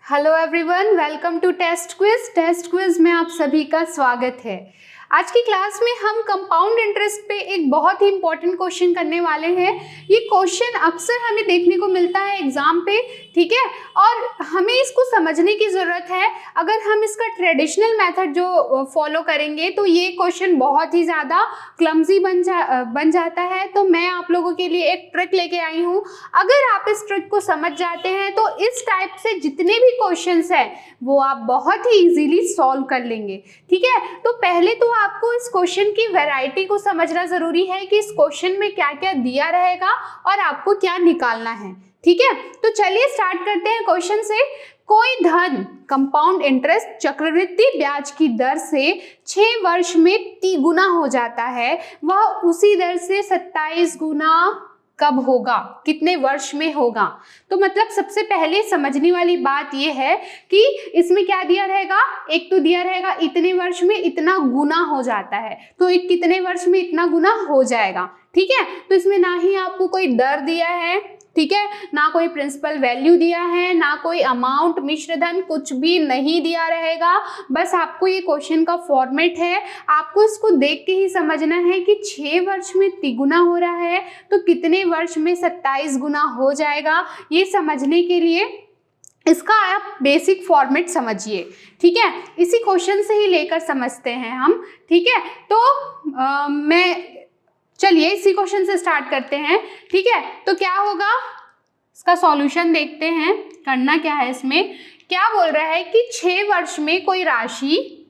Hello everyone, welcome to test quiz. Test quiz में आप सभी का स्वागत है। आज की क्लास में हम कंपाउंड इंटरेस्ट पे एक बहुत ही इंपॉर्टेंट क्वेश्चन करने वाले हैं। ये क्वेश्चन अक्सर हमें देखने को मिलता है एग्जाम पे, ठीक है, और हमें इसको समझने की ज़रूरत है। अगर हम इसका ट्रेडिशनल मेथड जो फॉलो करेंगे तो ये क्वेश्चन बहुत ही ज़्यादा क्लमजी बन जाता है। तो मैं आप लोगों के लिए एक ट्रिक लेके आई हूँ। अगर आप इस ट्रिक को समझ जाते हैं तो इस टाइप से जितने भी क्वेश्चंस हैं वो आप बहुत ही इजीली सॉल्व कर लेंगे, ठीक है। तो पहले तो आपको इस क्वेश्चन की वैरायटी को समझना जरूरी है कि इस क्वेश्चन में क्या क्या दिया रहेगा और आपको क्या निकालना है, ठीक है। तो चलिए स्टार्ट करते हैं क्वेश्चन से। कोई धन कंपाउंड इंटरेस्ट चक्रवृद्धि ब्याज की दर से 6 वर्ष में 3 गुना हो जाता है, वह उसी दर से 27 गुना कब होगा, कितने वर्ष में होगा। तो मतलब सबसे पहले समझने वाली बात यह है कि इसमें क्या दिया रहेगा। एक तो दिया रहेगा इतने वर्ष में इतना गुना हो जाता है, तो एक कितने वर्ष में इतना गुना हो जाएगा, ठीक है। तो इसमें ना ही आपको कोई दर दिया है, ठीक है, ना कोई प्रिंसिपल वैल्यू दिया है, ना कोई अमाउंट मिश्रधन, कुछ भी नहीं दिया रहेगा। बस आपको ये क्वेश्चन का फॉर्मेट है, आपको इसको देख के ही समझना है कि 6 वर्ष में तिगुना हो रहा है तो कितने वर्ष में 27 गुना हो जाएगा। ये समझने के लिए इसका आप बेसिक फॉर्मेट समझिए, ठीक है। इसी क्वेश्चन से ही लेकर समझते हैं हम, ठीक है। तो चलिए इसी क्वेश्चन से स्टार्ट करते हैं, ठीक है। तो क्या होगा, इसका सॉल्यूशन देखते हैं। करना क्या है, इसमें क्या बोल रहा है कि 6 वर्ष में कोई राशि,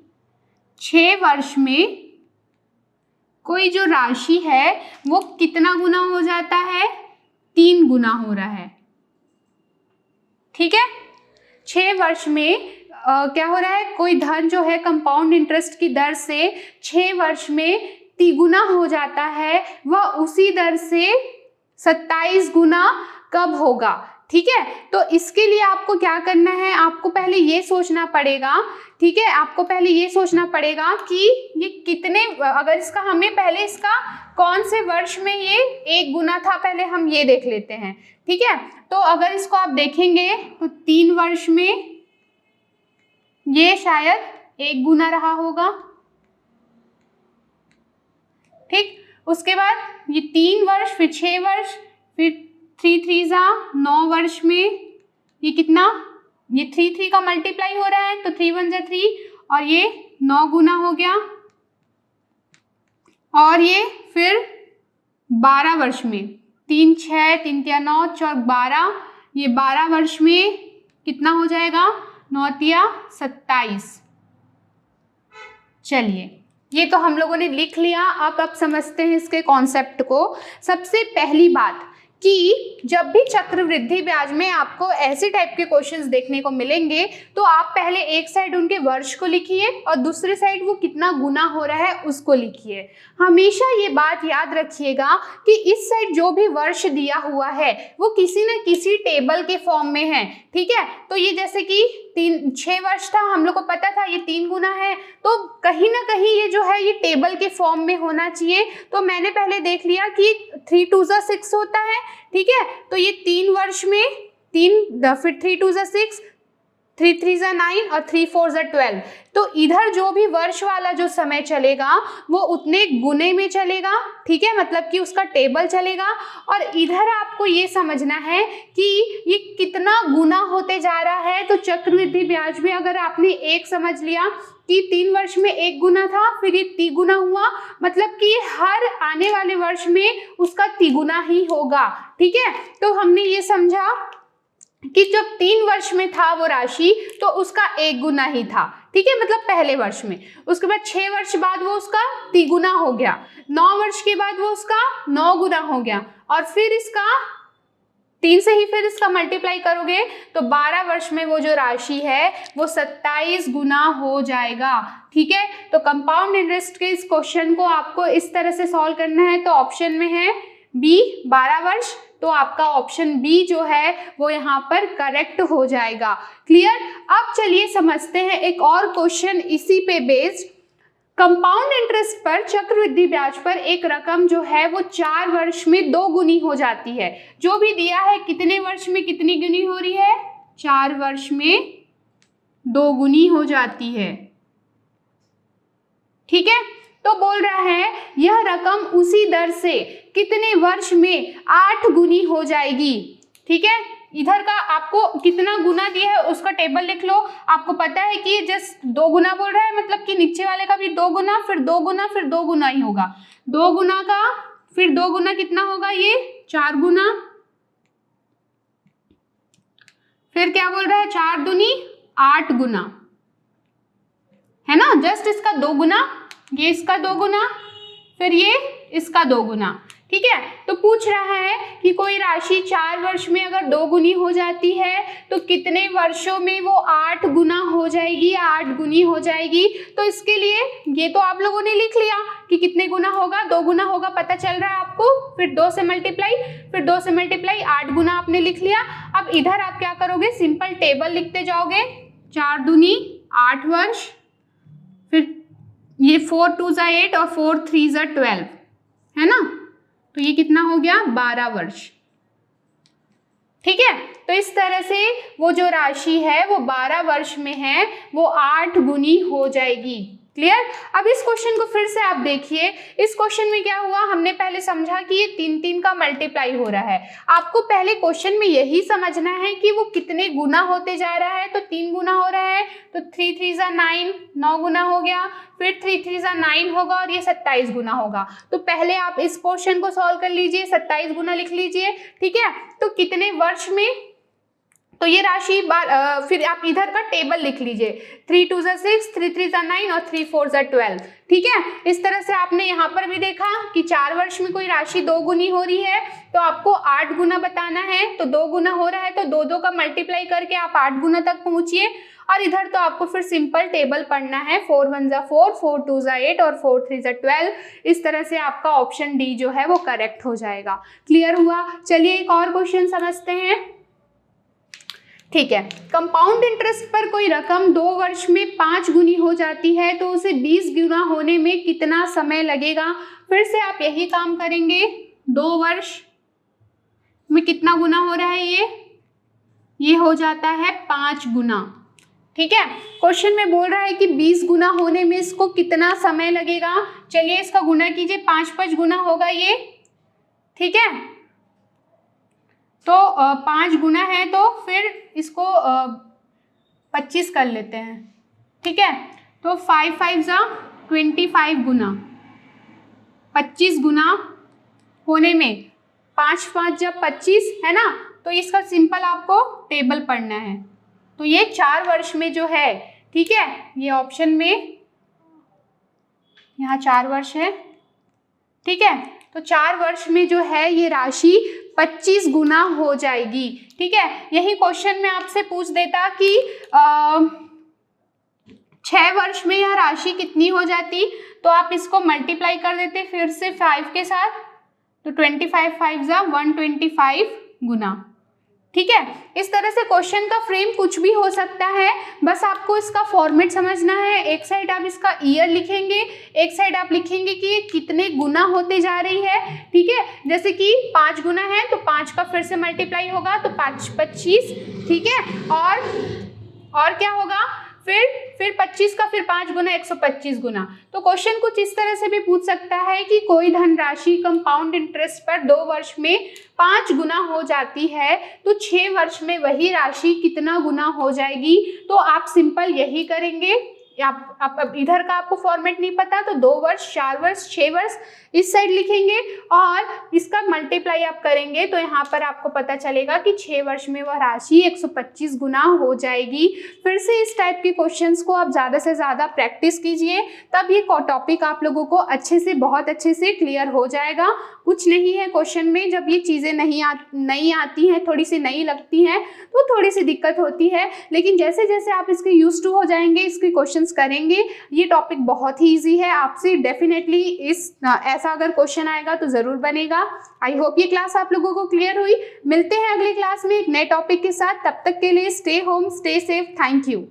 6 वर्ष में कोई जो राशि है वो कितना गुना हो जाता है, 3 गुना हो रहा है, ठीक है। 6 वर्ष में क्या हो रहा है, कोई धन जो है कंपाउंड इंटरेस्ट की दर से 6 वर्ष में तिगुना हो जाता है, वह उसी दर से 27 गुना कब होगा, ठीक है। तो इसके लिए आपको क्या करना है, आपको पहले ये सोचना पड़ेगा, ठीक है। आपको पहले ये सोचना पड़ेगा कि ये कितने, अगर इसका हमें पहले इसका कौन से वर्ष में ये 1 गुना था, पहले हम ये देख लेते हैं, ठीक है। तो अगर इसको आप देखेंगे तो 3 वर्ष में ये शायद 1 गुना रहा होगा, ठीक। उसके बाद ये 3 वर्ष, फिर 6 वर्ष, फिर 3 3 9 वर्ष में ये कितना, ये 3 का मल्टीप्लाई हो रहा है तो 3 1 3 और ये 9 गुना हो गया। और ये फिर 12 वर्ष में 3 6 3 3 9 4 12, ये 12 वर्ष में कितना हो जाएगा, 9 3 27। चलिए ये तो हम लोगों ने लिख लिया। अब समझते हैं इसके कॉन्सेप्ट को। सबसे पहली बात कि जब भी चक्रवृद्धि ब्याज में आपको ऐसे टाइप के क्वेश्चंस देखने को मिलेंगे तो आप पहले एक साइड उनके वर्ष को लिखिए और दूसरे साइड वो कितना गुना हो रहा है उसको लिखिए। हमेशा ये बात याद रखिएगा कि इस साइड जो भी वर्ष दिया हुआ है वो किसी न किसी टेबल के फॉर्म में है, ठीक है। तो ये जैसे कि 6 वर्ष था, हम लोग को पता था ये 3 गुना है, तो कहीं ना कहीं ये जो है ये टेबल के फॉर्म में होना चाहिए। तो मैंने पहले देख लिया कि 3 2 6 होता है, ठीक है। तो ये 3 वर्ष में 3, फिर 3 2 6, 3 3 9 और 3 4 12। तो इधर जो भी वर्ष वाला जो समय चलेगा वो उतने गुने में चलेगा, ठीक है, मतलब कि उसका टेबल चलेगा। और इधर आपको ये समझना है कि ये कितना गुना होते जा रहा है। तो चक्रवृद्धि ब्याज में अगर आपने एक समझ लिया कि 3 वर्ष में 1 गुना था, फिर ये 3 गुना हुआ, मतलब कि हर आने वाले वर्ष में उसका 3 गुना ही होगा, ठीक है। तो हमने ये समझा कि जब 3 वर्ष में था वो राशि तो उसका 1 गुना ही था, ठीक है, मतलब पहले वर्ष में। उसके बाद 6 वर्ष बाद वो उसका 3 गुना हो गया, 9 वर्ष के बाद वो उसका 9 गुना हो गया, और फिर इसका 3 से ही फिर इसका मल्टीप्लाई करोगे तो 12 वर्ष में वो जो राशि है वो 27 गुना हो जाएगा, ठीक है। तो कंपाउंड इंटरेस्ट के इस क्वेश्चन को आपको इस तरह से सॉल्व करना है। तो ऑप्शन में है बी 12 वर्ष, तो आपका ऑप्शन बी जो है वो यहाँ पर करेक्ट हो जाएगा। क्लियर। अब चलिए समझते हैं एक और क्वेश्चन इसी पे बेस्ड। कंपाउंड इंटरेस्ट पर चक्रवृद्धि ब्याज पर एक रकम जो है वो 4 वर्ष में 2 गुनी हो जाती है। जो भी दिया है कितने वर्ष में कितनी गुनी हो रही है, 4 वर्ष में दोगुनी हो जाती है। ठीक है, तो बोल रहा है यह रकम उसी दर से कितने वर्ष में 8 गुनी हो जाएगी। ठीक है, इधर का आपको कितना गुना दिया है उसका टेबल लिख लो। आपको पता है कि जस्ट 2 गुना बोल रहा है, मतलब कि नीचे वाले का भी 2 गुना, फिर 2 गुना, फिर 2 गुना ही होगा। 2 गुना का फिर 2 गुना कितना होगा, ये 4 गुना, फिर क्या बोल रहा है 4 दूनी 8 गुना, है ना। जस्ट इसका 2 गुना, ये इसका 2 गुना, फिर ये इसका 2 गुना। ठीक है, तो पूछ रहा है कि कोई राशि 4 वर्ष में अगर 2 गुनी हो जाती है तो कितने वर्षों में वो 8 गुना हो जाएगी, 8 गुनी हो जाएगी। तो इसके लिए ये तो आप लोगों ने लिख लिया कि कितने गुना होगा, 2 गुना होगा, पता चल रहा है आपको, फिर 2 से मल्टीप्लाई, फिर 2 से मल्टीप्लाई, 8 गुना आपने लिख लिया। अब इधर आप क्या करोगे, सिंपल टेबल लिखते जाओगे। 4 दूनी 8 वर्ष, फिर ये 4 2 = 8 और 4 3 = 12, है ना। तो ये कितना हो गया, 12 वर्ष। ठीक है, तो इस तरह से वो जो राशि है वो 12 वर्ष में है, वो 8 गुनी हो जाएगी। क्लियर। अब इस क्वेश्चन को फिर से आप देखिए। इस क्वेश्चन में क्या हुआ, हमने पहले समझा कि ये 3 का मल्टीप्लाई हो रहा है। आपको पहले क्वेश्चन में यही समझना है कि वो कितने गुना होते जा रहा है। तो 3 गुना हो रहा है, तो 3 3 = 9, 9 गुना हो गया, फिर 3 3 = 9 होगा और ये 27 गुना होगा। तो पहले आप इस क्वेश्चन को सॉल्व कर लीजिए, 27 गुना लिख लीजिए। ठीक है, तो कितने वर्ष में, तो ये राशि फिर आप इधर का टेबल लिख लीजिए। 3 2 = 6, 3 3 = 9 और 3 4 = 12। ठीक है, इस तरह से आपने यहाँ पर भी देखा कि 4 वर्ष में कोई राशि 2 गुनी हो रही है तो आपको 8 गुना बताना है। तो 2 गुना हो रहा है तो 2 का मल्टीप्लाई करके आप 8 गुना तक पहुंचिए। और इधर तो आपको फिर सिंपल टेबल पढ़ना है। 4 1 = 4, 4 2 = 8 और 4 3 = 12। इस तरह से आपका ऑप्शन डी जो है वो करेक्ट हो जाएगा। क्लियर हुआ। चलिए एक और क्वेश्चन समझते हैं। ठीक है, कंपाउंड इंटरेस्ट पर कोई रकम 2 वर्ष में 5 गुनी हो जाती है तो उसे 20 गुना होने में कितना समय लगेगा। फिर से आप यही काम करेंगे। 2 वर्ष में कितना गुना हो रहा है, ये हो जाता है 5 गुना। ठीक है, क्वेश्चन में बोल रहा है कि 20 गुना होने में इसको कितना समय लगेगा। चलिए इसका गुना कीजिए, 5 5 गुना होगा ये। ठीक है, तो 5 गुना है तो फिर इसको 25 कर लेते हैं। ठीक है, तो 5 5 = 25 गुना, 25 गुना होने में 5 5 = 25, है ना। तो इसका सिंपल आपको टेबल पढ़ना है। तो ये 4 वर्ष में जो है, ठीक है, ये ऑप्शन में यहाँ 4 वर्ष है। ठीक है, तो 4 वर्ष में जो है ये राशि 25 गुना हो जाएगी। ठीक है, यही क्वेश्चन में आपसे पूछ देता कि 6 वर्ष में यह राशि कितनी हो जाती, तो आप इसको मल्टीप्लाई कर देते फिर से 5 के साथ। तो 25 5 = 125 गुना। ठीक है, इस तरह से क्वेश्चन का फ्रेम कुछ भी हो सकता है, बस आपको इसका फॉर्मेट समझना है। एक साइड आप इसका ईयर लिखेंगे, एक साइड आप लिखेंगे कि ये कितने गुना होते जा रही है। ठीक है, जैसे कि 5 गुना है तो 5 का फिर से मल्टीप्लाई होगा तो 5 25। ठीक है, और क्या होगा, फिर 25 का फिर 5 गुना 125 गुना। तो क्वेश्चन कुछ इस तरह से भी पूछ सकता है कि कोई धनराशि कंपाउंड इंटरेस्ट पर 2 वर्ष में 5 गुना हो जाती है तो 6 वर्ष में वही राशि कितना गुना हो जाएगी। तो आप सिंपल यही करेंगे। आप इधर का आपको फॉर्मेट नहीं पता तो 2 वर्ष, 4 वर्ष, 6 वर्ष इस साइड लिखेंगे और इसका मल्टीप्लाई आप करेंगे तो यहाँ पर आपको पता चलेगा कि 6 वर्ष में वह राशि 125 गुना हो जाएगी। फिर से इस टाइप के क्वेश्चंस को आप ज़्यादा से ज़्यादा प्रैक्टिस कीजिए, तब ये टॉपिक आप लोगों को अच्छे से, बहुत अच्छे से क्लियर हो जाएगा। कुछ नहीं है क्वेश्चन में, जब ये चीज़ें नहीं आती हैं, थोड़ी सी नई लगती हैं तो थोड़ी सी दिक्कत होती है, लेकिन जैसे जैसे आप इसके यूज टू हो जाएंगे, इसके क्वेश्चंस करेंगे, ये टॉपिक बहुत ही ईजी है। आपसे डेफिनेटली ऐसा अगर क्वेश्चन आएगा तो ज़रूर बनेगा। आई होप ये क्लास आप लोगों को क्लियर हुई। मिलते हैं अगली क्लास में एक नए टॉपिक के साथ, तब तक के लिए stay home, stay safe. Thank you.